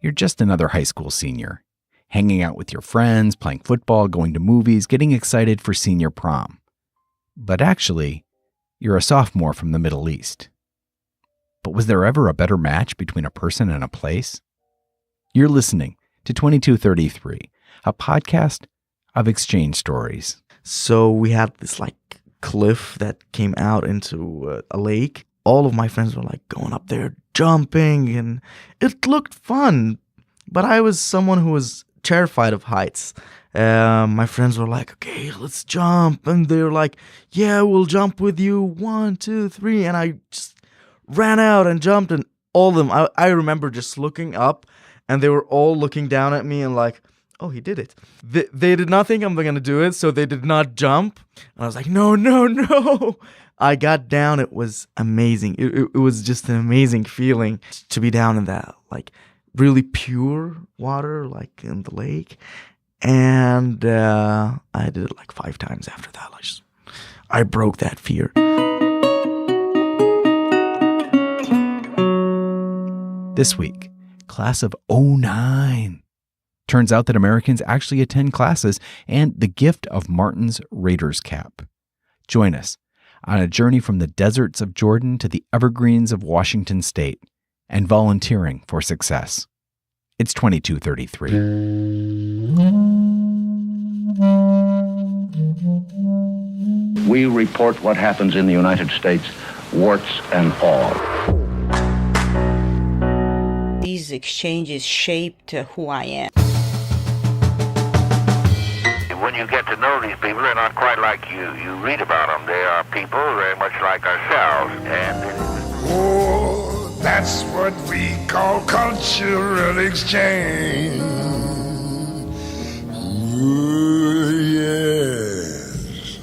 You're just another high school senior, hanging out with your friends, playing football, going to movies, getting excited for senior prom. But actually, you're a sophomore from the Middle East. But was there ever a better match between a person and a place? You're listening to 2233, a podcast of exchange stories. So we had this cliff that came out into a lake. All of my friends were going up there, jumping, and it looked fun. But I was someone who was terrified of heights. My friends were like, okay, let's jump. And they were like, yeah, we'll jump with you. 1, 2, 3. And I just ran out and jumped, and all of them, I remember just looking up, and they were all looking down at me and oh, he did it. They did not think I'm going to do it, so they did not jump. And I was like, no. I got down. It was amazing. It was just an amazing feeling to be down in that, really pure water, in the lake. And I did it 5 times after that. I broke that fear. This week, class of 09. Turns out that Americans actually attend classes and the gift of Martin's Raiders cap. Join us on a journey from the deserts of Jordan to the evergreens of Washington State and volunteering for success. It's 2233. We report what happens in the United States, warts and all. These exchanges shaped who I am. When you get to know these people, they're not quite like you read about them. They are people very much like ourselves. Oh, that's what we call cultural exchange. Ooh, yes.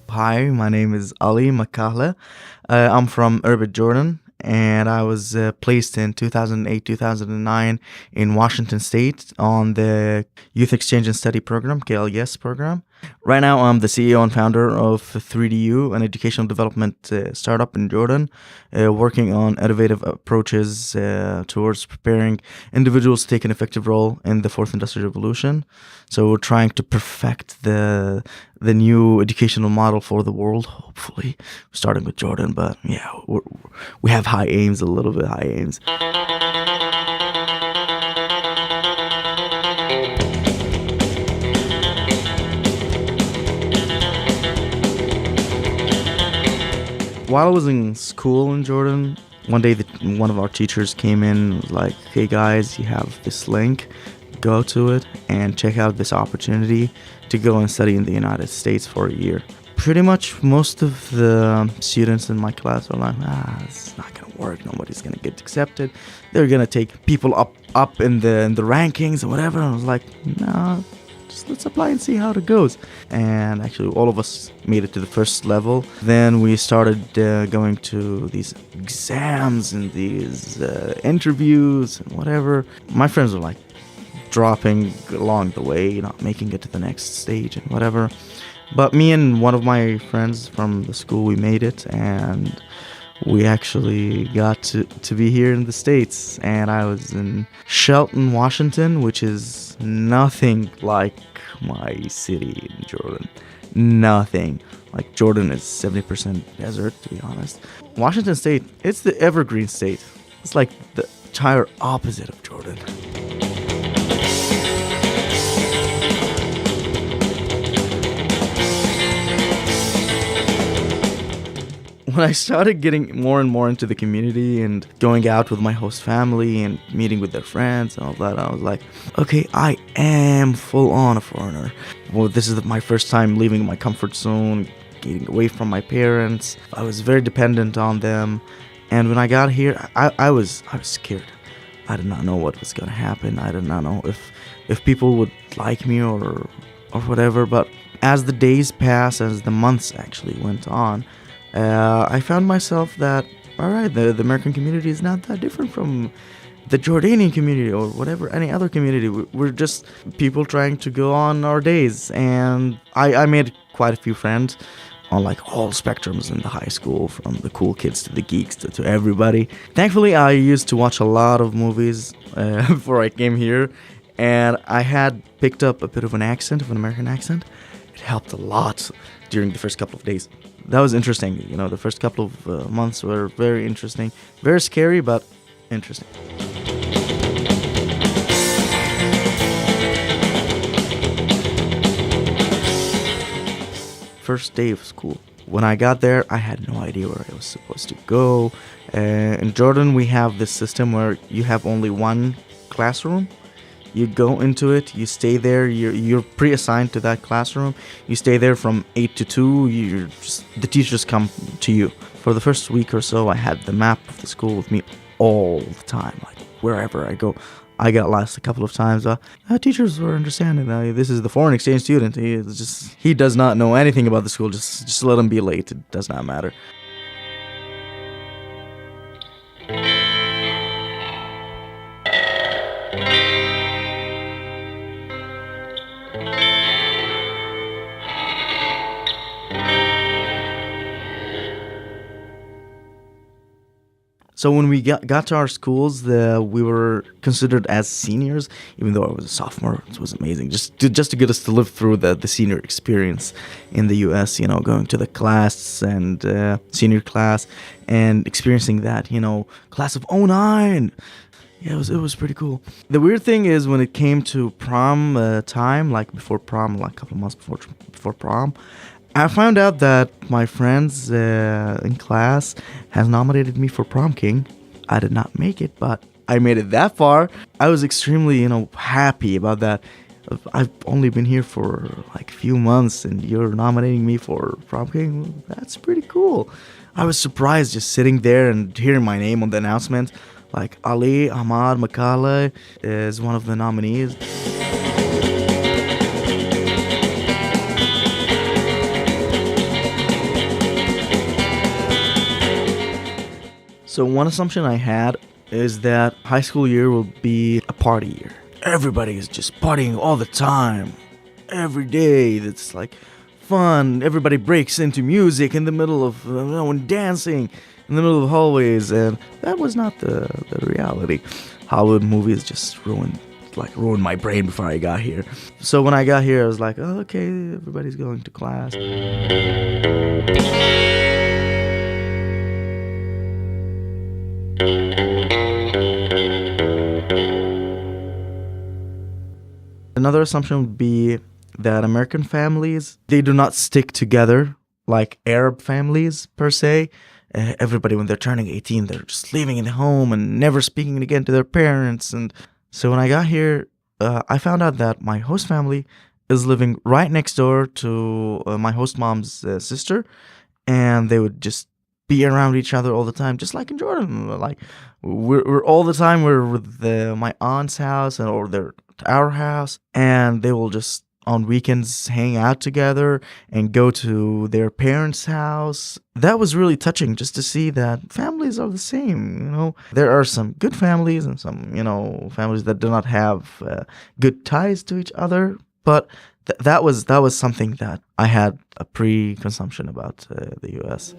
Hi, my name is Ali Makahleh. I'm from Irbid, Jordan. And I was placed in 2008-2009 in Washington State on the Youth Exchange and Study Program, KLES program. Right now, I'm the CEO and founder of 3DU, an educational development startup in Jordan, working on innovative approaches towards preparing individuals to take an effective role in the fourth industrial revolution. So we're trying to perfect the new educational model for the world, hopefully, starting with Jordan. But yeah, we have high aims, a little bit high aims. While I was in school in Jordan, one day one of our teachers came in and was like, hey guys, you have this link, go to it and check out this opportunity to go and study in the United States for a year. Pretty much most of the students in my class were like, it's not going to work, nobody's going to get accepted. They're going to take people up in the rankings or whatever. And I was like, no, just let's apply and see how it goes. And actually all of us made it to the first level. Then we started going to these exams and these interviews and whatever. My friends were dropping along the way, not making it to the next stage and whatever. But me and one of my friends from the school, we made it, and we actually got to be here in the States. And I was in Shelton, Washington, which is nothing like my city in Jordan. Nothing. Jordan is 70% desert, to be honest. Washington State, it's the evergreen state. It's the entire opposite of Jordan. When I started getting more and more into the community and going out with my host family and meeting with their friends and all that, I was like, okay, I am full on a foreigner. Well, this is my first time leaving my comfort zone, getting away from my parents. I was very dependent on them. And when I got here, I was scared. I did not know what was going to happen. I did not know if people would like me or whatever. But as the days passed, as the months actually went on, I found myself that, all right, the American community is not that different from the Jordanian community or whatever, any other community. We're just people trying to go on our days. And I made quite a few friends. on like all spectrums in the high school, from the cool kids to the geeks to everybody. Thankfully, I used to watch a lot of movies before I came here, and I had picked up a bit of an American accent. It helped a lot during the first couple of days. That was interesting. You know, the first couple of months were very interesting, very scary, but interesting. First day of school. When I got there, I had no idea where I was supposed to go. In Jordan, we have this system where you have only one classroom. You go into it, you stay there, you're pre-assigned to that classroom. You stay there from 8 to 2, the teachers come to you. For the first week or so, I had the map of the school with me all the time, like wherever I go. I got lost a couple of times. Teachers were understanding that this is the foreign exchange student. He does not know anything about the school. Just let him be late. It does not matter. So when we got to our schools, we were considered as seniors, even though I was a sophomore. It was amazing, just to get us to live through the senior experience in the U.S., you know, going to the class and senior class and experiencing that, you know, class of '09. Yeah, it was pretty cool. The weird thing is when it came to prom time, like before prom, like a couple of months before prom, I found out that my friends in class has nominated me for prom king. I did not make it, but I made it that far. I was extremely, happy about that. I've only been here for like a few months and you're nominating me for prom king. That's pretty cool. I was surprised just sitting there and hearing my name on the announcement. Like Ali Makahleh is one of the nominees. So one assumption I had is that high school year will be a party year. Everybody is just partying all the time. Every day, it's like fun. Everybody breaks into music in the middle of, and dancing in the middle of hallways. And that was not the reality. Hollywood movies just ruined my brain before I got here. So when I got here, I was like, oh, okay, everybody's going to class. Another assumption would be that American families, they do not stick together like Arab families per se. Everybody, when they're turning 18, they're just leaving the home and never speaking again to their parents. And so when I got here, I found out that my host family is living right next door to my host mom's sister, and they would just be around each other all the time, just like in Jordan. Like we're all the time we're with my aunt's house or they're at our house, and they will just on weekends hang out together and go to their parents' house. That was really touching, just to see that families are the same. There are some good families and some families that do not have good ties to each other, but that was something that I had a preconception about the U.S.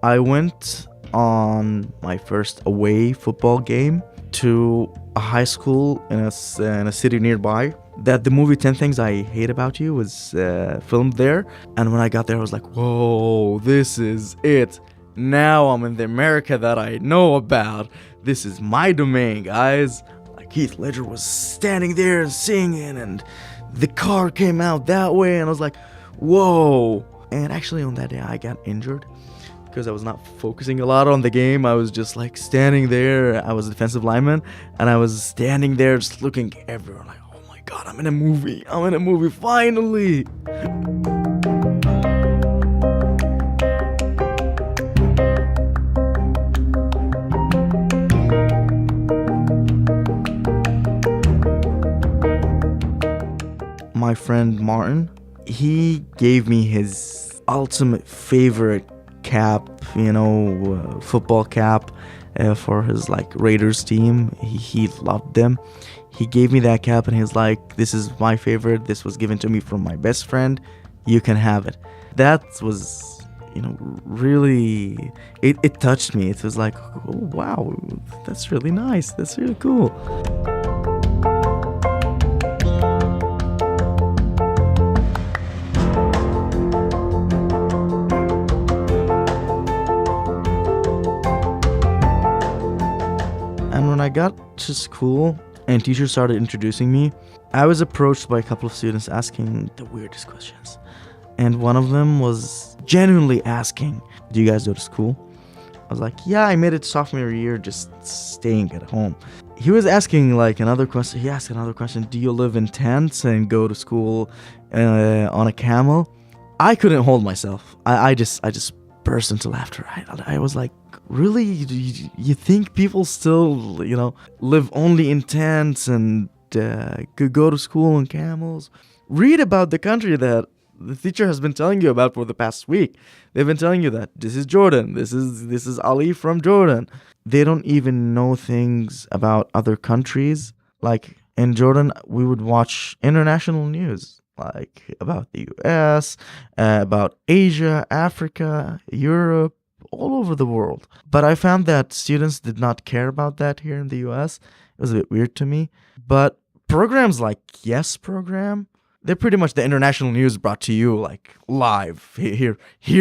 I went on my first away football game to a high school in a city nearby. That the movie 10 Things I Hate About You was filmed there. And when I got there, I was like, whoa, this is it. Now I'm in the America that I know about. This is my domain, guys. Like Heath Ledger was standing there and singing, and the car came out that way, and I was like, whoa. And actually on that day, I got injured because I was not focusing a lot on the game. I was just like standing there. I was a defensive lineman, and I was standing there just looking everywhere like, oh my God, I'm in a movie, finally. My friend Martin, he gave me his ultimate favorite cap, football cap for his like Raiders team. He loved them. He gave me that cap and he's like, this is my favorite. This was given to me from my best friend. You can have it. That was, really, it touched me. It was like, oh, wow, that's really nice. That's really cool. And when I got to school and teachers started introducing me, I was approached by a couple of students asking the weirdest questions. And one of them was genuinely asking, do you guys go to school? I was like, yeah, I made it sophomore year just staying at home. He was asking like another question. He asked another question, do you live in tents and go to school on a camel? I couldn't hold myself. I just burst into laughter. I was like, really? You think people still, live only in tents and could go to school on camels? Read about the country that the teacher has been telling you about for the past week. They've been telling you that this is Jordan. This is Ali from Jordan. They don't even know things about other countries. Like in Jordan, we would watch international news, like about the US, about Asia, Africa, Europe, all over the world. But I found that students did not care about that here in the US. It was a bit weird to me. But programs like Yes Program, they're pretty much the international news brought to you like live. Here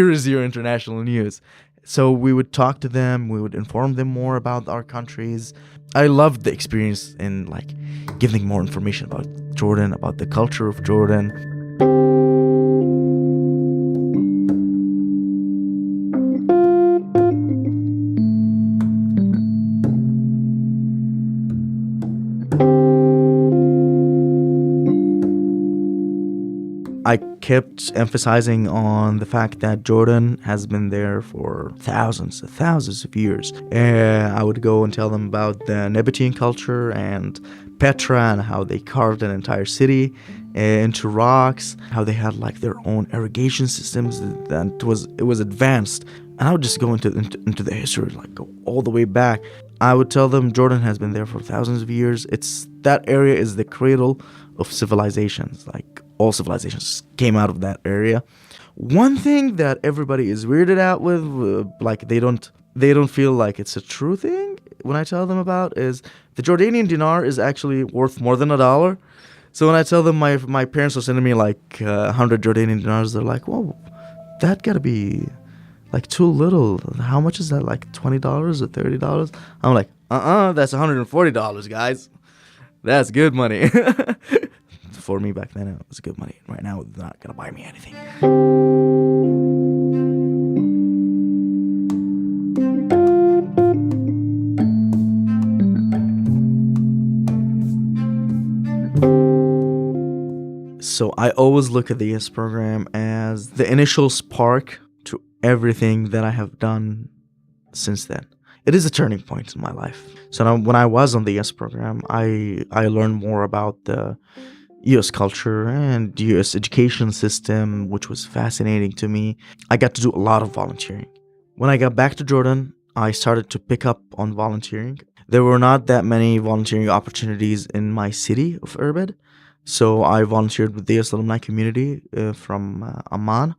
is your international news. So we would talk to them, we would inform them more about our countries. I loved the experience in like giving more information about Jordan, about the culture of Jordan. I kept emphasizing on the fact that Jordan has been there for thousands of years. I would go and tell them about the Nabatean culture and Petra and how they carved an entire city into rocks, how they had like their own irrigation systems that it was advanced. And I would just go into the history, like go all the way back. I would tell them Jordan has been there for thousands of years. That area is the cradle of civilizations. Like all civilizations came out of that area. One thing that everybody is weirded out with, like they don't feel like it's a true thing when I tell them about, is the Jordanian dinar is actually worth more than $1. So when I tell them my parents are sending me like 100 Jordanian dinars, they're like, whoa, that gotta be like too little. How much is that? Like $20 or $30? I'm like, that's $140, guys. That's good money. For me back then, it was good money. Right now, it's not gonna buy me anything. So I always look at the YES program as the initial spark to everything that I have done since then. It is a turning point in my life. So now, when I was on the YES program, I learned more about the US culture and US education system, which was fascinating to me. I got to do a lot of volunteering. When I got back to Jordan, I started to pick up on volunteering. There were not that many volunteering opportunities in my city of Irbid, so I volunteered with the US alumni community from Amman.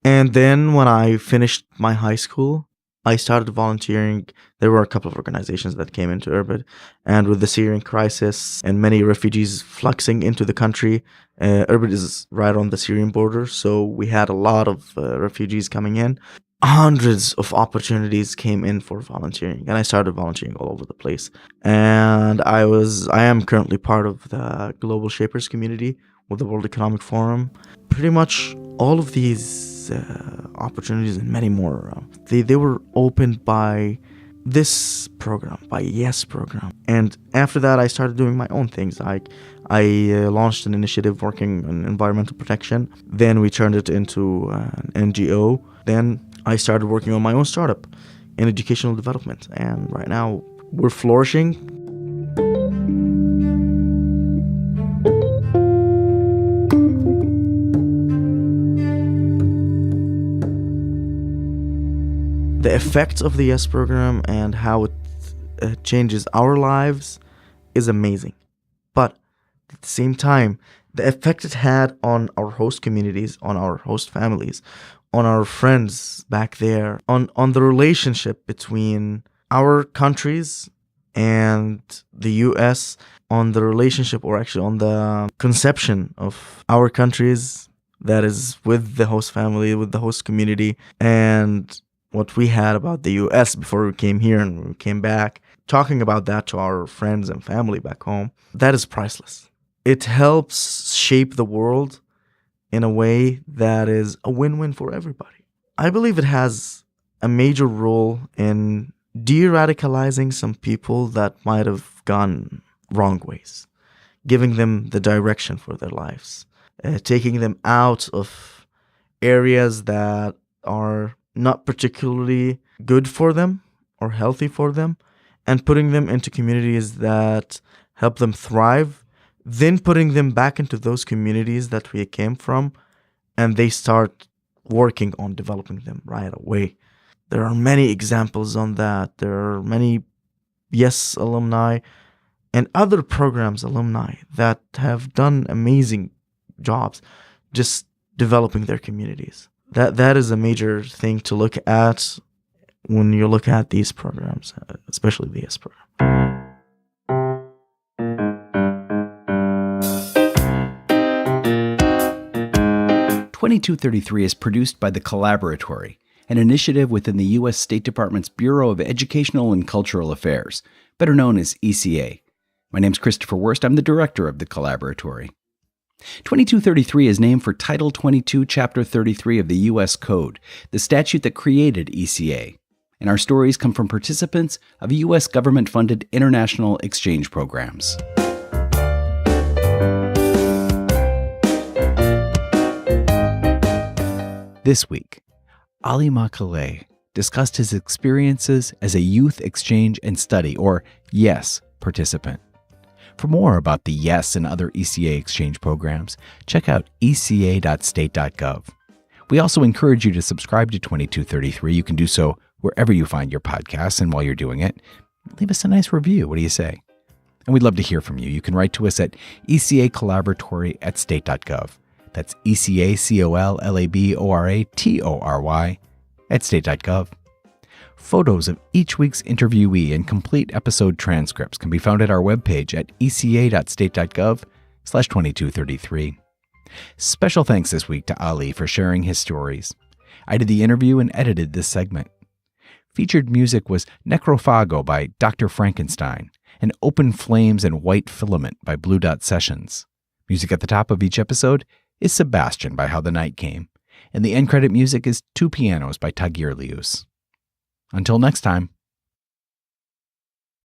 And then when I finished my high school, I started volunteering. There were a couple of organizations that came into Irbid, and with the Syrian crisis and many refugees fluxing into the country, Irbid is right on the Syrian border, so we had a lot of refugees coming in. Hundreds of opportunities came in for volunteering, and I started volunteering all over the place. And I am currently part of the Global Shapers community with the World Economic Forum. Pretty much all of these opportunities and many more, they were opened by this program, by YES program. And after that, I started doing my own things. I launched an initiative working on environmental protection. Then we turned it into an NGO. Then I started working on my own startup in educational development. And right now, we're flourishing. the effects of the YES program and how it changes our lives is amazing. But at the same time, the effect it had on our host communities, on our host families, on our friends back there, on the relationship between our countries and the US, on the relationship, or actually on the conception of our countries that is with the host family, with the host community, and what we had about the US before we came here and we came back, talking about that to our friends and family back home, that is priceless. It helps shape the world in a way that is a win-win for everybody. I believe it has a major role in de-radicalizing some people that might have gone wrong ways, giving them the direction for their lives, taking them out of areas that are not particularly good for them or healthy for them, and putting them into communities that help them thrive, then putting them back into those communities that we came from, and they start working on developing them right away. There are many examples on that. There are many YES alumni and other programs alumni that have done amazing jobs just developing their communities. That is a major thing to look at when you look at these programs, especially the YES program. 2233 is produced by the Collaboratory, an initiative within the U.S. State Department's Bureau of Educational and Cultural Affairs, better known as ECA. My name's Christopher Wurst. I'm the director of the Collaboratory. 2233 is named for Title 22, Chapter 33 of the U.S. Code, the statute that created ECA. And our stories come from participants of U.S. government-funded international exchange programs. This week, Ali Makahleh discussed his experiences as a youth exchange and study, or YES, participant. For more about the YES and other ECA exchange programs, check out eca.state.gov. We also encourage you to subscribe to 2233. You can do so wherever you find your podcasts, and while you're doing it, leave us a nice review. What do you say? And we'd love to hear from you. You can write to us at ecacollaboratory@state.gov. That's ecacollaboratory@state.gov. Photos of each week's interviewee and complete episode transcripts can be found at our webpage at eca.state.gov/2233. Special thanks this week to Ali for sharing his stories. I did the interview and edited this segment. Featured music was Necrophago by Dr. Frankenstein and Open Flames and White Filament by Blue Dot Sessions. Music at the top of each episode is Sebastian by How the Night Came, and the end credit music is Two Pianos by Tagir Lius. Until next time.